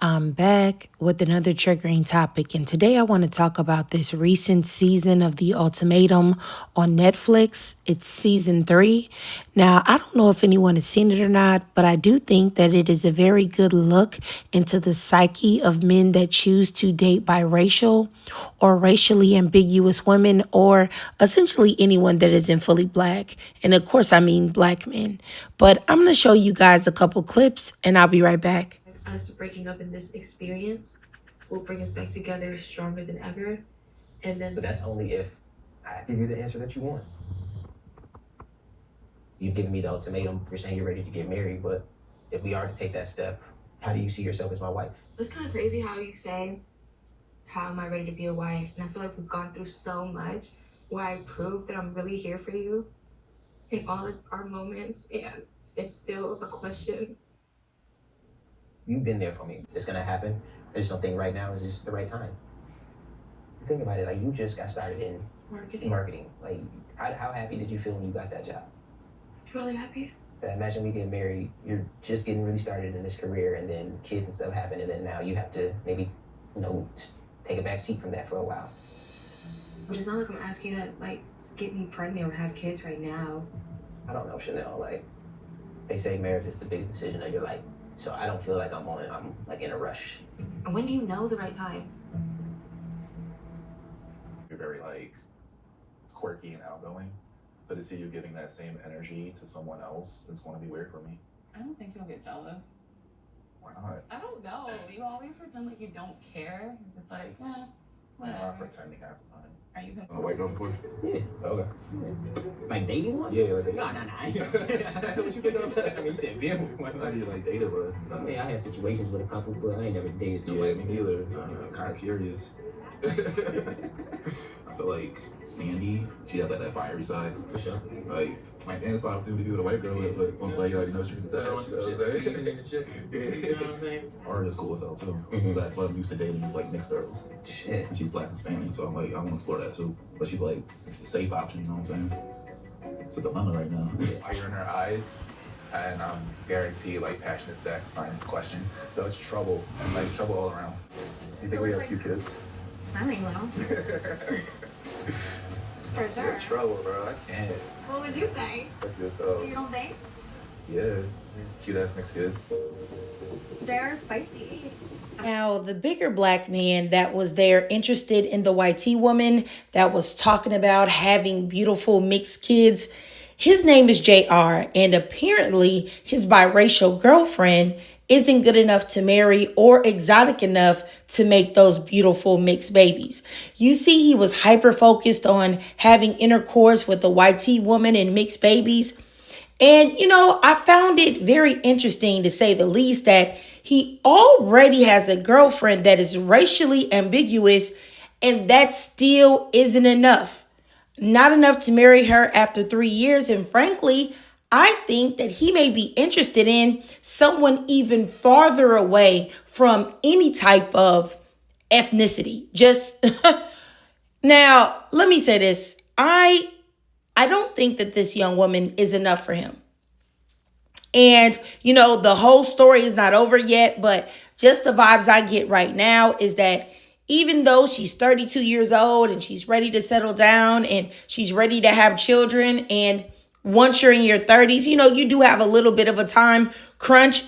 I'm back with another triggering topic, and today I want to talk about this recent season of The Ultimatum on Netflix. It's season 3. Now, I don't know if anyone has seen it or not, but I do think that it is a very good look into the psyche of men that choose to date biracial or racially ambiguous women, or essentially anyone that isn't fully black. And of course, I mean black men. But I'm going to show you guys a couple clips, and I'll be right back. Us breaking up in this experience will bring us back together stronger than ever. And then But that's only if I give you the answer that you want. You've given me the ultimatum. You're saying you're ready to get married, but if we are to take that step, how do you see yourself as my wife? it's kind of crazy how you say, how am I ready to be a wife? And I feel like we've gone through so much where I proved that I'm really here for you in all of our moments, and it's still a question. You've been there for me. It's gonna happen. I just don't think right now is just the right time. Think about it, like you just got started in marketing. Like how happy did you feel when you got that job? Really happy. Imagine we get married, you're just getting really started in this career, and then kids and stuff happen, and then now you have to maybe, take a back seat from that for a while. But it's not like I'm asking you to get me pregnant or have kids right now. I don't know, Chanel, they say marriage is the biggest decision of your life. So I don't feel like I'm in a rush. And when do you know the right time? You're very quirky and outgoing. So to see you giving that same energy to someone else is going to be weird for me. I don't think you'll get jealous. Why not? I don't know. You always pretend like you don't care. It's like, I'm whatever. not pretending half the time. Are you Oh, white girl before? Yeah. Okay. Like dating one? Yeah, like dating. No. What you think of that? I mean, you said being one. I did dated, bro. I mean, I had situations with a couple, but I ain't never dated Yeah, nobody. me neither. So I'm kind of curious. I feel like Sandy, she has that fiery side. For sure. My dance opportunity to be with a white girl with strings attached. You know what I'm saying? You know what I'm saying? Or is cool as hell too. Mhm. So that's what I'm used to dating is mixed girls. Shit. And she's black and Spanish, so I'm I want to explore that too. But she's the safe option, you know what I'm saying? It's a dilemma right now. Fire in her eyes, and guarantee passionate sex, not in question. So it's trouble, trouble all around. You think we have cute kids? I think well. For sure. You're trouble, bro. I can't. What would you say? Sexy as hell. You don't think? Yeah. Cute ass mixed kids. JR is spicy. Now, the bigger black man that was there interested in the YT woman that was talking about having beautiful mixed kids, his name is JR, and apparently his biracial girlfriend isn't good enough to marry or exotic enough to make those beautiful mixed babies. You see, he was hyper focused on having intercourse with the YT woman and mixed babies. And, I found it very interesting, to say the least, that he already has a girlfriend that is racially ambiguous, and that still isn't enough. Not enough to marry her after 3 years. And frankly, I think that he may be interested in someone even farther away from any type of ethnicity. Just now, let me say this. I don't think that this young woman is enough for him. And, the whole story is not over yet, but just the vibes I get right now is that even though she's 32 years old and she's ready to settle down and she's ready to have children, and once you're in your 30s, you do have a little bit of a time crunch,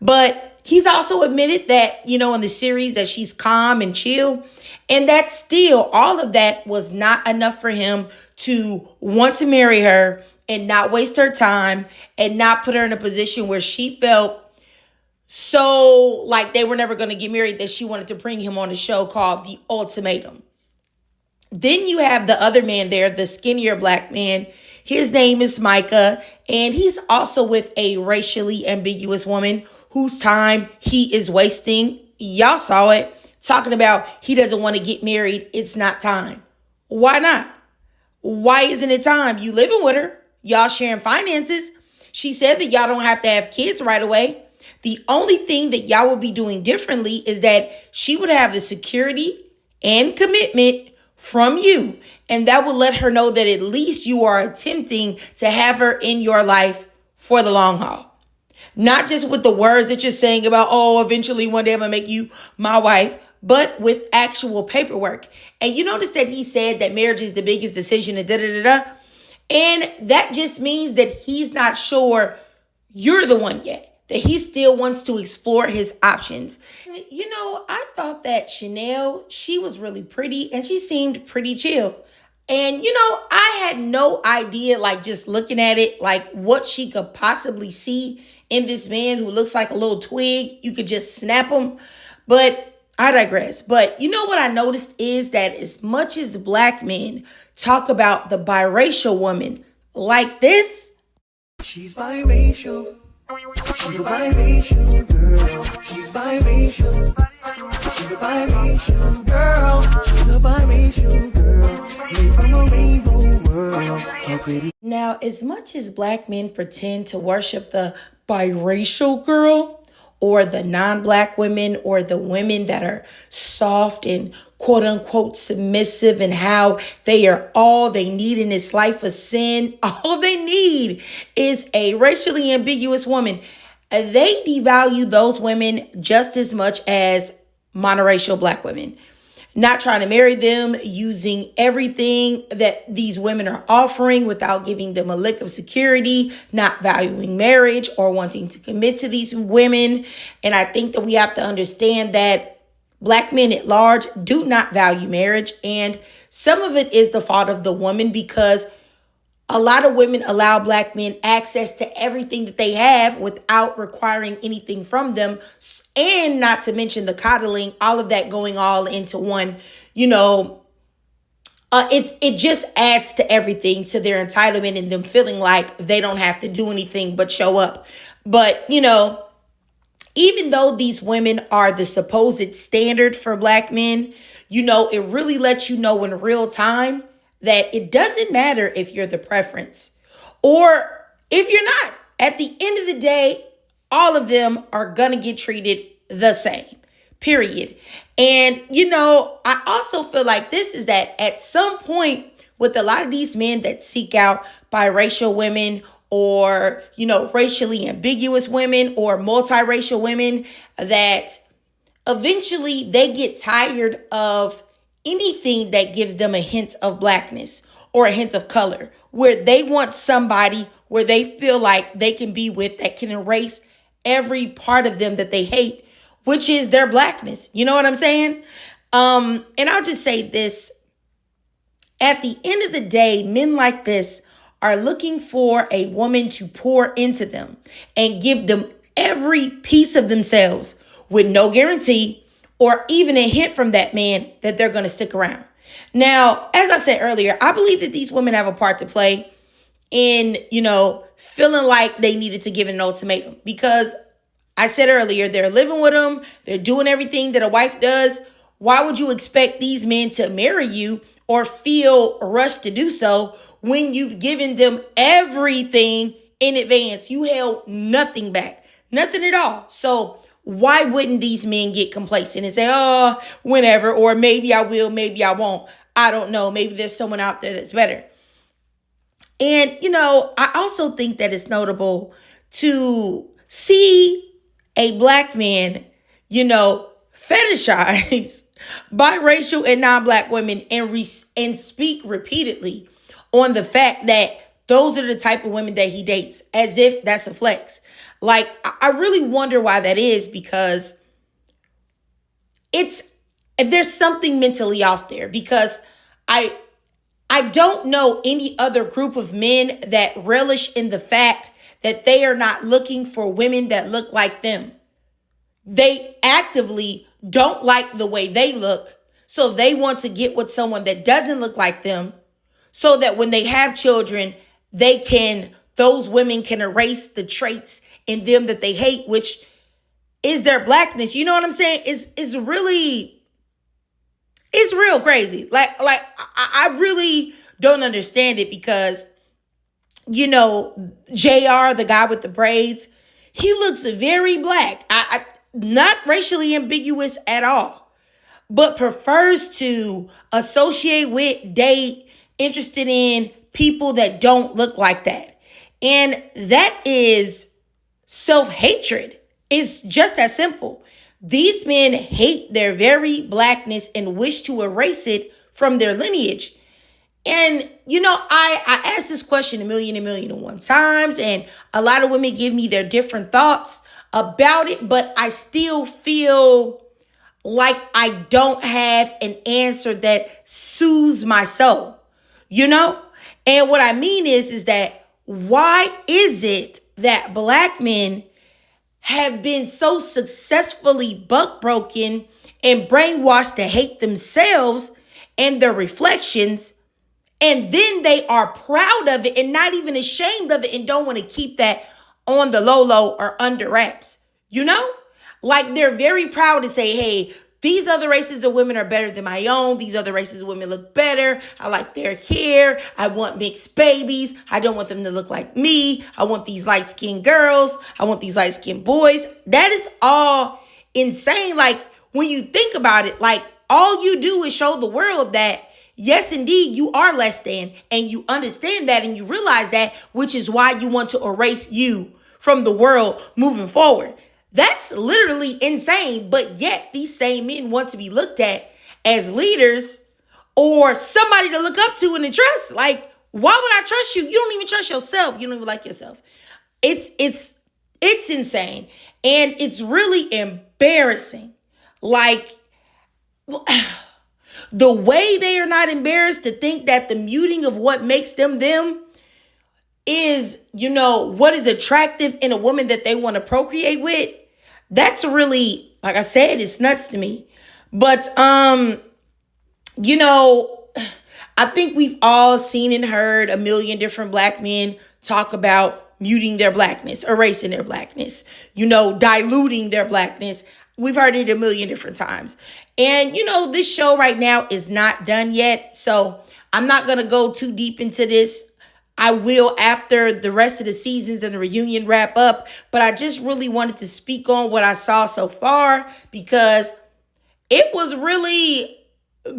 but he's also admitted that, in the series that she's calm and chill, and that still, all of that was not enough for him to want to marry her and not waste her time and not put her in a position where she felt so like they were never going to get married that she wanted to bring him on a show called The Ultimatum. Then you have the other man there, the skinnier black man. His name is Micah, and he's also with a racially ambiguous woman whose time he is wasting. Y'all saw it, talking about he doesn't want to get married. It's not time. Why not? Why isn't it time? You living with her. Y'all sharing finances. She said that y'all don't have to have kids right away. The only thing that y'all would be doing differently is that she would have the security and commitment from you. And that will let her know that at least you are attempting to have her in your life for the long haul. Not just with the words that you're saying about, oh, eventually one day I'm going to make you my wife, but with actual paperwork. And you notice that he said that marriage is the biggest decision and da-da-da-da. And that just means that he's not sure you're the one yet, that he still wants to explore his options. You know, I thought that Chanel, she was really pretty and she seemed pretty chill. And, you know, I had no idea, like just looking at it, like what she could possibly see in this man who looks like a little twig. You could just snap him. But I digress. But you know what I noticed is that as much as black men talk about the biracial woman like this, she's biracial. She's a biracial girl. She's biracial. She's a biracial girl. She's a biracial girl. Made from a rainbow world. How pretty. Now, as much as black men pretend to worship the biracial girl or the non-black women or the women that are soft and quote unquote submissive and how they are all they need in this life of sin, all they need is a racially ambiguous woman. They devalue those women just as much as monoracial black women. Not trying to marry them, using everything that these women are offering without giving them a lick of security, not valuing marriage or wanting to commit to these women. And I think that we have to understand that black men at large do not value marriage. And some of it is the fault of the woman because a lot of women allow black men access to everything that they have without requiring anything from them. And not to mention the coddling, all of that going all into one, you know, it just adds to everything, to their entitlement and them feeling like they don't have to do anything but show up. But, you know, even though these women are the supposed standard for black men, you know, it really lets you know in real time that it doesn't matter if you're the preference or if you're not. At the end of the day, all of them are going to get treated the same, period. And, you know, I also feel like this is that at some point with a lot of these men that seek out biracial women or, you know, racially ambiguous women or multiracial women, that eventually they get tired of anything that gives them a hint of blackness or a hint of color, where they want somebody where they feel like they can be with that can erase every part of them that they hate, which is their blackness. You know what I'm saying? And I'll just say this. At the end of the day, men like this are looking for a woman to pour into them and give them every piece of themselves with no guarantee or even a hint from that man that they're going to stick around. Now, as I said earlier, I believe that these women have a part to play in, you know, feeling like they needed to give an ultimatum, because I said earlier, they're living with them. They're doing everything that a wife does. Why would you expect these men to marry you or feel rushed to do so when you've given them everything in advance? You held nothing back, nothing at all. So why wouldn't these men get complacent and say, oh, whenever, or maybe I will, maybe I won't. I don't know. Maybe there's someone out there that's better. And, you know, I also think that it's notable to see a black man, you know, fetishize biracial and non-black women and speak repeatedly on the fact that those are the type of women that he dates, as if that's a flex. Like, I really wonder why that is, because there's something mentally off there, because I don't know any other group of men that relish in the fact that they are not looking for women that look like them. They actively don't like the way they look, so they want to get with someone that doesn't look like them, so that when they have children, those women can erase the traits in them that they hate, which is their blackness. You know what I'm saying? It's real crazy. Like I really don't understand it, because, you know, JR, the guy with the braids, he looks very black. I not racially ambiguous at all, but prefers to associate with, date, interested in people that don't look like that. And that is self-hatred. It's just that simple. These men hate their very blackness and wish to erase it from their lineage. And, I asked this question a million and one times, and a lot of women give me their different thoughts about it, but I still feel like I don't have an answer that soothes my soul, And what I mean is that why is it that black men have been so successfully buck-broken and brainwashed to hate themselves and their reflections, and then they are proud of it and not even ashamed of it and don't want to keep that on the low or under wraps, Like they're very proud to say, hey, these other races of women are better than my own. These other races of women look better. I like their hair. I want mixed babies. I don't want them to look like me. I want these light-skinned girls. I want these light-skinned boys. That is all insane. Like when you think about it, like all you do is show the world that yes, indeed, you are less than, and you understand that and you realize that, which is why you want to erase you from the world moving forward. That's literally insane, but yet these same men want to be looked at as leaders or somebody to look up to and to trust. Like, why would I trust you? You don't even trust yourself. You don't even like yourself. It's insane, and it's really embarrassing. Like, the way they are not embarrassed to think that the muting of what makes them is, what is attractive in a woman that they want to procreate with. That's really, like I said, it's nuts to me. But, I think we've all seen and heard a million different black men talk about muting their blackness, erasing their blackness, diluting their blackness. We've heard it a million different times. And, this show right now is not done yet. So I'm not going to go too deep into this. I will after the rest of the seasons and the reunion wrap up. But I just really wanted to speak on what I saw so far because it was really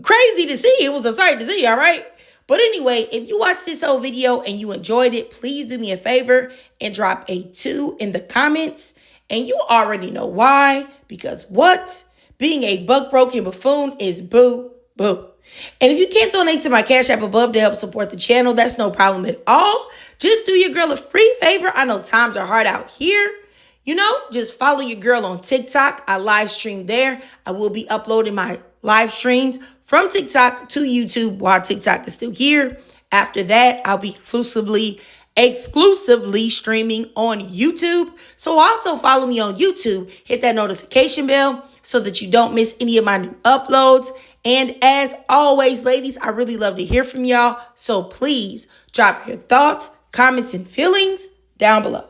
crazy to see. It was a sight to see, all right? But anyway, if you watched this whole video and you enjoyed it, please do me a favor and drop a 2 in the comments. And you already know why. Because what? Being a buck-broken buffoon is boo-boo. And if you can't donate to my Cash App above to help support the channel, that's no problem at all. Just do your girl a free favor. I know times are hard out here. Just follow your girl on TikTok. I live stream there. I will be uploading my live streams from TikTok to YouTube while TikTok is still here. After that, I'll be exclusively streaming on YouTube. So also follow me on YouTube. Hit that notification bell so that you don't miss any of my new uploads. And as always, ladies, I really love to hear from y'all. So please drop your thoughts, comments, and feelings down below.